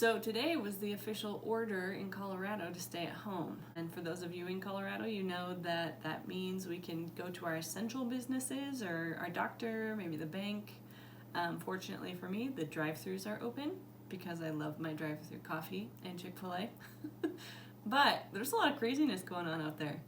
So today was the official order in Colorado to stay at home. And for those of you in Colorado, you know that that means we can go to our essential businesses or our doctor, maybe the bank. Fortunately for me, the drive-thrus are open because I love my drive-thru coffee and Chick-fil-A. But there's a lot of craziness going on out there.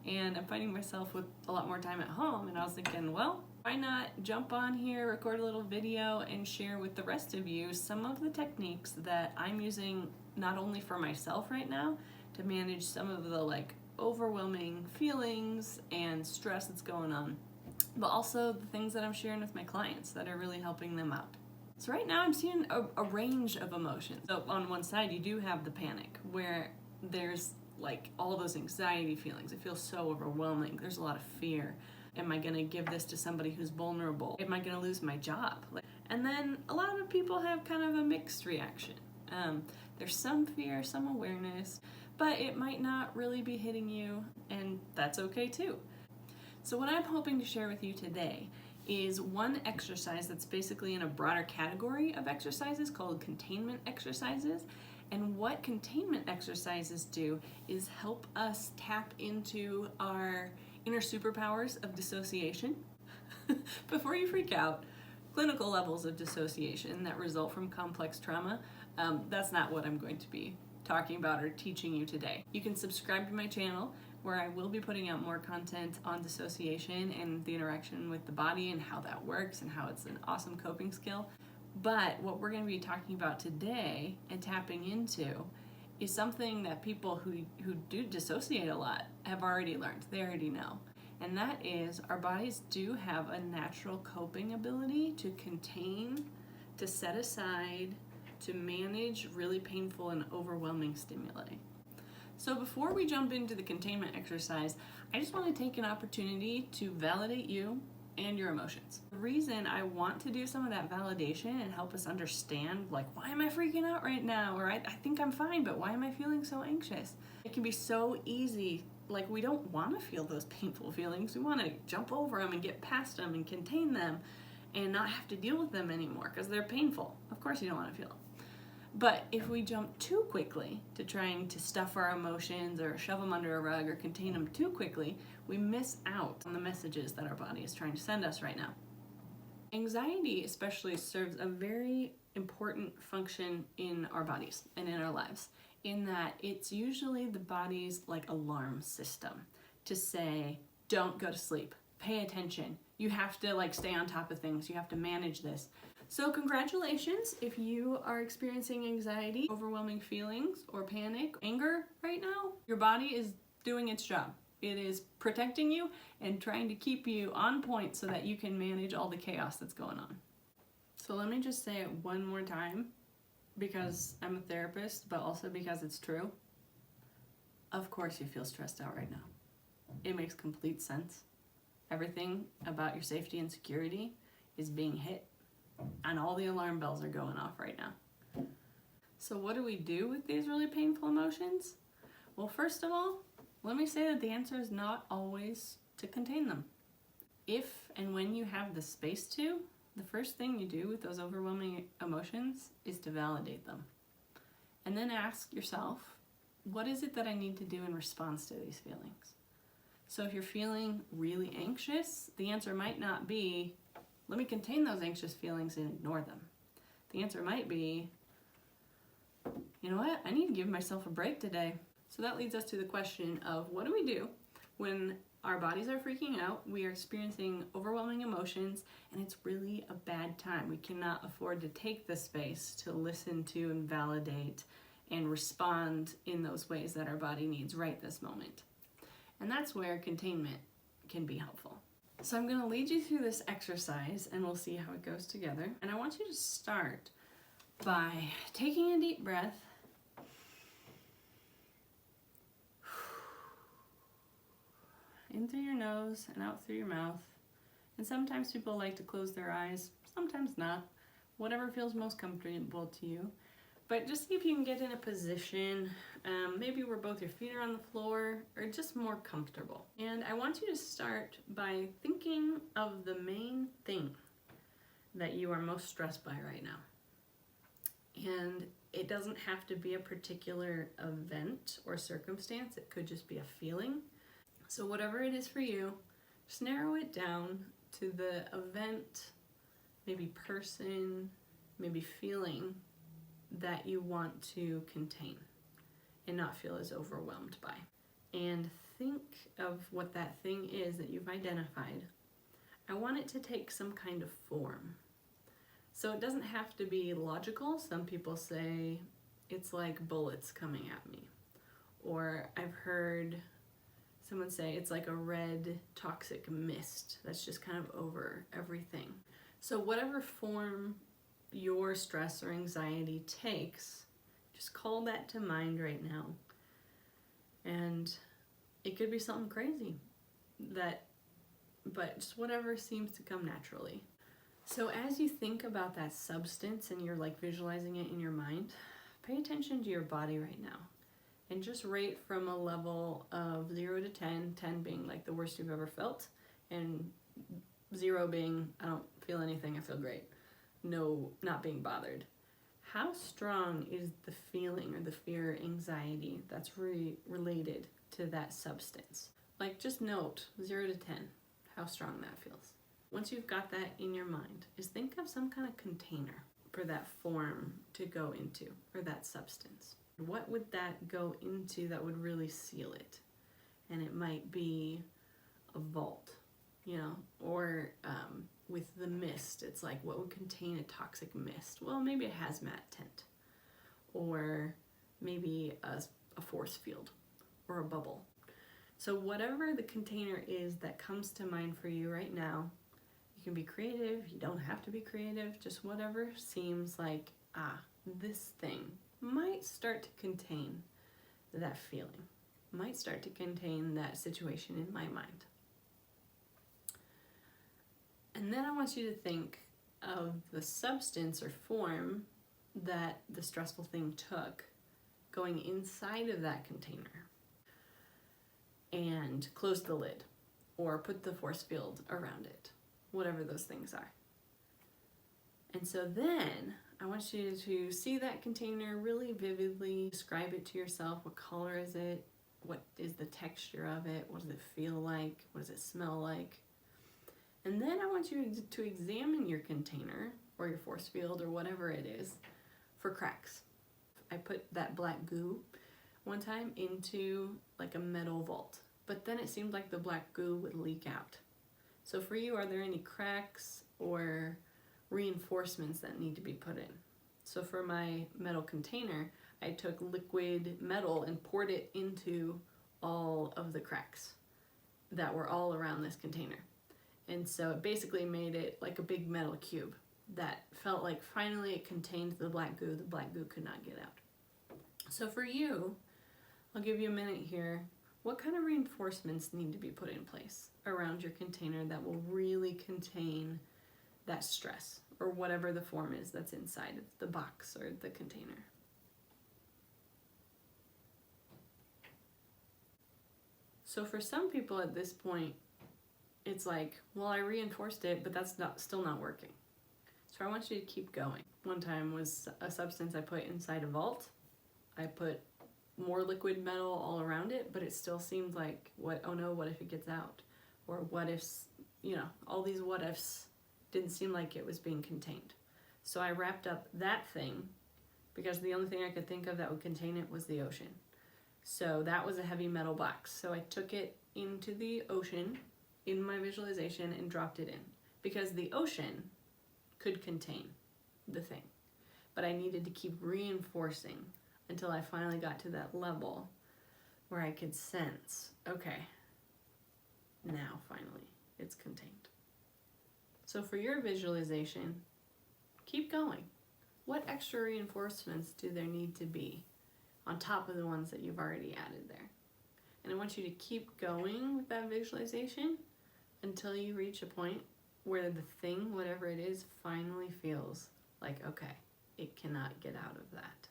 And I'm finding myself with a lot more time at home, and I was thinking, well, why not jump on here, record a little video, and share with the rest of you some of the techniques that I'm using not only for myself right now to manage some of the overwhelming feelings and stress that's going on, but also the things that I'm sharing with my clients that are really helping them out. So right now I'm seeing a range of emotions. So on one side you do have the panic, where there's all those anxiety feelings. It feels so overwhelming. There's a lot of fear. Am I gonna give this to somebody who's vulnerable? Am I gonna lose my job? And then a lot of people have kind of a mixed reaction. There's some fear, some awareness, but it might not really be hitting you, and that's okay too. So what I'm hoping to share with you today is one exercise that's basically in a broader category of exercises called containment exercises. And what containment exercises do is help us tap into our inner superpowers of dissociation. Before you freak out, clinical levels of dissociation that result from complex trauma, that's not what I'm going to be talking about or teaching you today. You can subscribe to my channel, where I will be putting out more content on dissociation and the interaction with the body and how that works and how it's an awesome coping skill. But what we're going to be talking about today and tapping into is something that people who do dissociate a lot have already learned. They already know. And that is, our bodies do have a natural coping ability to contain, to set aside, to manage really painful and overwhelming stimuli. So before we jump into the containment exercise, I just want to take an opportunity to validate you and your emotions. The reason I want to do some of that validation and help us understand, why am I freaking out right now? Or I think I'm fine, but why am I feeling so anxious? It can be so easy. We don't want to feel those painful feelings. We want to jump over them and get past them and contain them and not have to deal with them anymore because they're painful. Of course you don't want to feel them. But if we jump too quickly to trying to stuff our emotions or shove them under a rug or contain them too quickly, we miss out on the messages that our body is trying to send us right now. Anxiety especially serves a very important function in our bodies and in our lives, in that it's usually the body's alarm system to say, don't go to sleep, pay attention, you have to stay on top of things, you have to manage this. So congratulations if you are experiencing anxiety, overwhelming feelings, or panic, anger right now. Your body is doing its job. It is protecting you and trying to keep you on point so that you can manage all the chaos that's going on. So let me just say it one more time, because I'm a therapist, but also because it's true. Of course you feel stressed out right now. It makes complete sense. Everything about your safety and security is being hit, and all the alarm bells are going off right now. So what do we do with these really painful emotions? Well, first of all, let me say that the answer is not always to contain them. If and when you have the space to, the first thing you do with those overwhelming emotions is to validate them. And then ask yourself, what is it that I need to do in response to these feelings? So if you're feeling really anxious, the answer might not be, let me contain those anxious feelings and ignore them. The answer might be, you know what? I need to give myself a break today. So that leads us to the question of, what do we do when our bodies are freaking out, we are experiencing overwhelming emotions, and it's really a bad time? We cannot afford to take the space to listen to and validate and respond in those ways that our body needs right this moment. And that's where containment can be helpful. So I'm going to lead you through this exercise and we'll see how it goes together. And I want you to start by taking a deep breath in through your nose and out through your mouth. And sometimes people like to close their eyes, sometimes not. Whatever feels most comfortable to you. But just see if you can get in a position, maybe where both your feet are on the floor, or just more comfortable. And I want you to start by thinking of the main thing that you are most stressed by right now. And It doesn't have to be a particular event or circumstance. It could just be a feeling. So whatever it is for you, just narrow it down to the event, maybe person, maybe feeling that you want to contain and not feel as overwhelmed by. And think of what that thing is that you've identified. I want it to take some kind of form. So it doesn't have to be logical. Some people say it's like bullets coming at me. Or I've heard someone say it's like a red toxic mist that's just kind of over everything. So whatever form your stress or anxiety takes, just call that to mind right now. And it could be something crazy, but just whatever seems to come naturally. So as you think about that substance and you're like visualizing it in your mind, pay attention to your body right now. And just rate from a level of 0 to 10, 10 being like the worst you've ever felt, and 0 being I don't feel anything, I feel great. No, not being bothered. How strong is the feeling or the fear, anxiety that's related to that substance? Like just note 0 to 10, how strong that feels. Once you've got that in your mind, is think of some kind of container for that form to go into, or that substance. What would that go into that would really seal it? And it might be a vault, or with the mist, it's like what would contain a toxic mist? Well, maybe a hazmat tent, or maybe a force field, or a bubble. So whatever the container is that comes to mind for you right now, you can be creative, you don't have to be creative, just whatever seems like, this thing might start to contain that feeling, might start to contain that situation in my mind. And then I want you to think of the substance or form that the stressful thing took going inside of that container. And close the lid or put the force field around it, whatever those things are. And so then I want you to see that container really vividly, describe it to yourself. What color is it? What is the texture of it? What does it feel like? What does it smell like? And then I want you to examine your container or your force field or whatever it is for cracks. I put that black goo one time into like a metal vault, but then it seemed like the black goo would leak out. So for you, are there any cracks or reinforcements that need to be put in? So for my metal container, I took liquid metal and poured it into all of the cracks that were all around this container. And so it basically made it like a big metal cube that felt like finally it contained the black goo could not get out. So for you, I'll give you a minute here. What kind of reinforcements need to be put in place around your container that will really contain that stress or whatever the form is that's inside of the box or the container? So for some people at this point, it's like, well, I reinforced it, but that's still not working. So I want you to keep going. One time was a substance I put inside a vault. I put more liquid metal all around it, but it still seemed like, what if it gets out? Or what ifs, all these what ifs didn't seem like it was being contained. So I wrapped up that thing because the only thing I could think of that would contain it was the ocean. So that was a heavy metal box. So I took it into the ocean in my visualization and dropped it in because the ocean could contain the thing. But I needed to keep reinforcing until I finally got to that level where I could sense, okay, now finally it's contained. So for your visualization, keep going. What extra reinforcements do there need to be on top of the ones that you've already added there? And I want you to keep going with that visualization until you reach a point where the thing, whatever it is, finally feels like, okay, it cannot get out of that.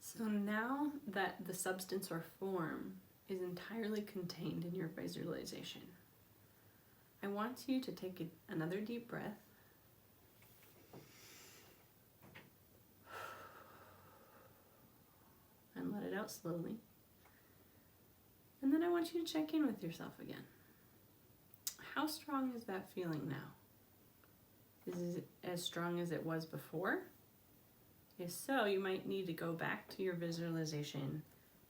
So now that the substance or form is entirely contained in your visualization, I want you to take another deep breath. out slowly. And then I want you to check in with yourself again. How strong is that feeling now? Is it as strong as it was before? If so, you might need to go back to your visualization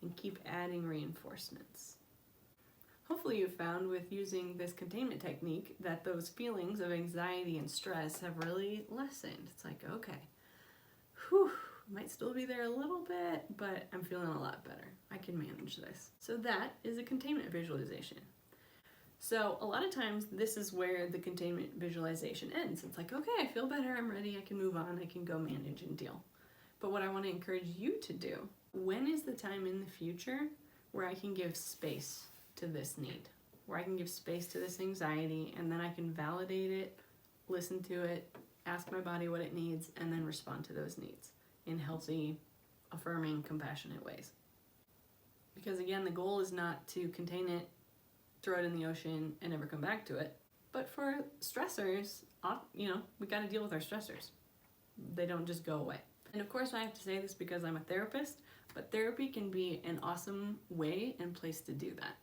and keep adding reinforcements. Hopefully you found with using this containment technique that those feelings of anxiety and stress have really lessened. It's like, okay, whew, might still be there a little bit, but I'm feeling a lot better. I can manage this. So that is a containment visualization. So a lot of times this is where the containment visualization ends. It's like, okay, I feel better, I'm ready, I can move on, I can go manage and deal. But what I want to encourage you to do, when is the time in the future where I can give space to this need, where I can give space to this anxiety, and then I can validate it, listen to it, ask my body what it needs, and then respond to those needs in healthy, affirming, compassionate ways. Because again, the goal is not to contain it, throw it in the ocean, and never come back to it. But for stressors, we got to deal with our stressors. They don't just go away. And of course, I have to say this because I'm a therapist, but therapy can be an awesome way and place to do that.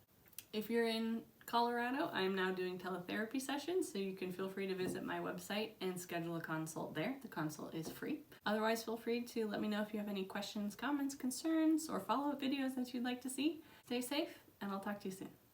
If you're in Colorado, I'm now doing teletherapy sessions, so you can feel free to visit my website and schedule a consult there. The consult is free. Otherwise, feel free to let me know if you have any questions, comments, concerns, or follow-up videos that you'd like to see. Stay safe, and I'll talk to you soon.